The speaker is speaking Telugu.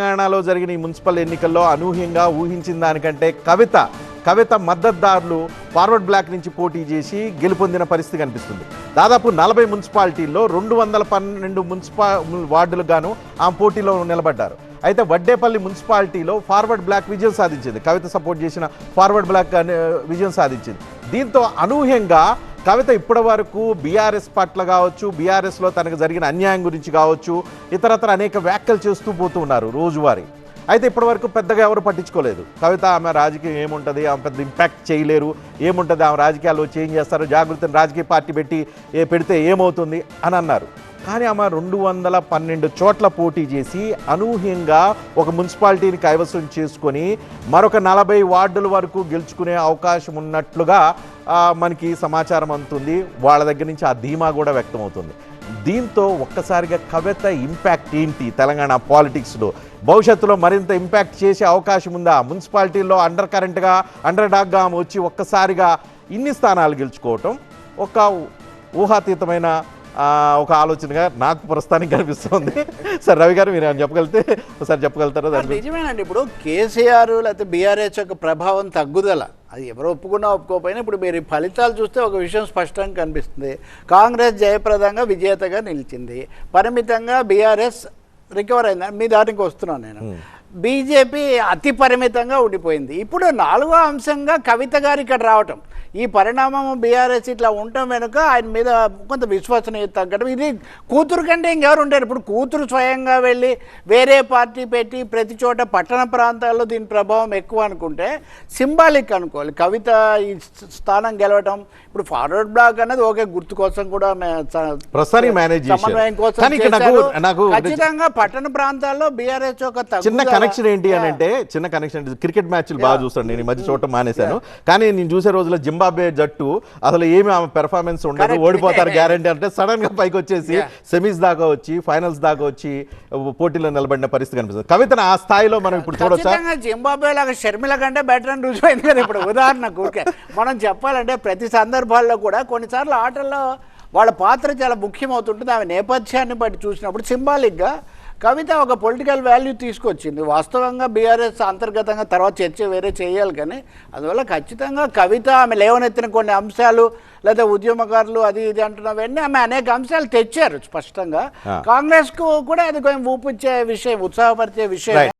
తెలంగాణలో జరిగిన ఈ మున్సిపల్ ఎన్నికల్లో అనూహ్యంగా ఊహించిన దానికంటే కవిత మద్దతుదారులు ఫార్వర్డ్ బ్లాక్ నుంచి పోటీ చేసి గెలుపొందిన పరిస్థితి కనిపిస్తుంది. దాదాపు 40 మున్సిపాలిటీల్లో 212 వార్డులకు గాను ఆమె పోటీలో నిలబడ్డారు. అయితే వడ్డేపల్లి మున్సిపాలిటీలో ఫార్వర్డ్ బ్లాక్ విజయం సాధించింది. కవిత సపోర్ట్ చేసిన ఫార్వర్డ్ బ్లాక్ విజయం సాధించింది. దీంతో అనూహ్యంగా కవిత ఇప్పటి వరకు బీఆర్ఎస్ పట్ల కావచ్చు, బీఆర్ఎస్లో తనకు జరిగిన అన్యాయం గురించి కావచ్చు, ఇతరత్ర అనేక వ్యాఖ్యలు చేస్తూ పోతూ ఉన్నారు రోజువారీ. అయితే ఇప్పటి వరకు పెద్దగా ఎవరు పట్టించుకోలేదు. కవిత ఆమె రాజకీయం ఏముంటుంది, ఆమె పెద్ద ఇంపాక్ట్ చేయలేరు, ఏముంటుంది ఆమె రాజకీయాల్లో చేంజ్ చేస్తారు, జాగృతిని రాజకీయ పార్టీ పెడితే ఏమవుతుంది అని అన్నారు. కానీ ఆమె 212 చోట్ల పోటీ చేసి అనూహ్యంగా ఒక మున్సిపాలిటీని కైవసం చేసుకొని మరొక 40 వార్డుల వరకు గెలుచుకునే అవకాశం ఉన్నట్లుగా మనకి సమాచారం అందుతుంది. వాళ్ళ దగ్గర నుంచి ఆ ధీమా కూడా వ్యక్తమవుతుంది. దీంతో ఒక్కసారిగా కవిత ఇంపాక్ట్ ఏంటి తెలంగాణ పాలిటిక్స్లో, భవిష్యత్తులో మరింత ఇంపాక్ట్ చేసే అవకాశం ఉందా? మున్సిపాలిటీల్లో అండర్ డాగ్గా వచ్చి ఒక్కసారిగా ఇన్ని స్థానాలు గెలుచుకోవటం ఒక ఊహాతీతమైన ఒక ఆలోచనగా నాకు ప్రస్తుతానికి కనిపిస్తుంది. సార్ రవి గారు మీరు చెప్పగలిగితే ఒకసారి చెప్పగలుగుతారా? నిజమేనండి. ఇప్పుడు కేసీఆర్ లేకపోతే బీఆర్ఎస్ యొక్క ప్రభావం తగ్గుదల అది ఎవరు ఒప్పుకున్నా ఒప్పుకోకపోయినా ఇప్పుడు మీరు ఫలితాలు చూస్తే ఒక విషయం స్పష్టంగా కనిపిస్తుంది. కాంగ్రెస్ జయప్రదంగా విజేతగా నిలిచింది, పరిమితంగా బీఆర్ఎస్ రికవర్ అయింది. మీ దానికి వస్తున్నాను నేను. బీజేపీ అతి పరిమితంగా ఉండిపోయింది. ఇప్పుడు 4వ అంశంగా కవిత గారు ఇక్కడ రావటం, ఈ పరిణామం బీఆర్ఎస్ ఇట్లా ఉండటం వెనుక ఆయన మీద కొంత విశ్వసనీయత తగ్గడం. ఇది కూతురు కంటే ఇంకెవరు ఉంటారు? ఇప్పుడు కూతురు స్వయంగా వెళ్ళి వేరే పార్టీ పెట్టి ప్రతి చోట పట్టణ ప్రాంతాల్లో దీని ప్రభావం ఎక్కువ అనుకుంటే సింబాలిక్ అనుకోవాలి. కవిత ఈ స్థానం గెలవటం ఇప్పుడు ఫార్వర్డ్ బ్లాక్ అనేది ఓకే, గుర్తు కోసం కూడా సమన్వయం కోసం ఖచ్చితంగా పట్టణ ప్రాంతాల్లో బీఆర్ఎస్ ఒక చిన్న కనెక్షన్ ఏంటి అని అంటే క్రికెట్ మ్యాచ్లు బాగా చూస్తాను నేను. ఈ మధ్య చూడటం మానేశాను, కానీ నేను చూసే రోజుల్లో జింబాబ్వే జట్టు అసలు ఏమి ఆమె పెర్ఫార్మెన్స్ ఉండదు, ఓడిపోతారు గ్యారంటీ అంటే సడన్ గా పైకి వచ్చేసి సెమీస్ దాకా వచ్చి ఫైనల్స్ దాకా వచ్చి పోటీలో నిలబడిన పరిస్థితి కనిపిస్తుంది. కవితను ఆ స్థాయిలో మనం ఇప్పుడు చూడొచ్చా? జింబాబ్వే లాగా షర్మిల కంటే బెటర్ అని రుజువైంది కదా. ఇప్పుడు ఉదాహరణకు మనం చెప్పాలంటే ప్రతి సందర్భాల్లో కూడా కొన్నిసార్లు ఆటల్లో వాళ్ళ పాత్ర చాలా ముఖ్యమవుతుంటుంది. ఆమె నేపథ్యాన్ని బట్టి చూసినప్పుడు సింబాలిక్గా కవిత ఒక పొలిటికల్ వాల్యూ తీసుకొచ్చింది. వాస్తవంగా బీఆర్ఎస్ అంతర్గతంగా తర్వాత చర్చ వేరే చేయాలి, కానీ అందువల్ల ఖచ్చితంగా కవిత ఆమె లేవనెత్తిన కొన్ని అంశాలు లేదా ఉద్యమకారులు అది ఇది అంటున్నవన్నీ ఆమె అనేక అంశాలు తెచ్చారు స్పష్టంగా. కాంగ్రెస్కు కూడా అది కొంచెం ఊపిచ్చే విషయం, ఉత్సాహపరిచే విషయం.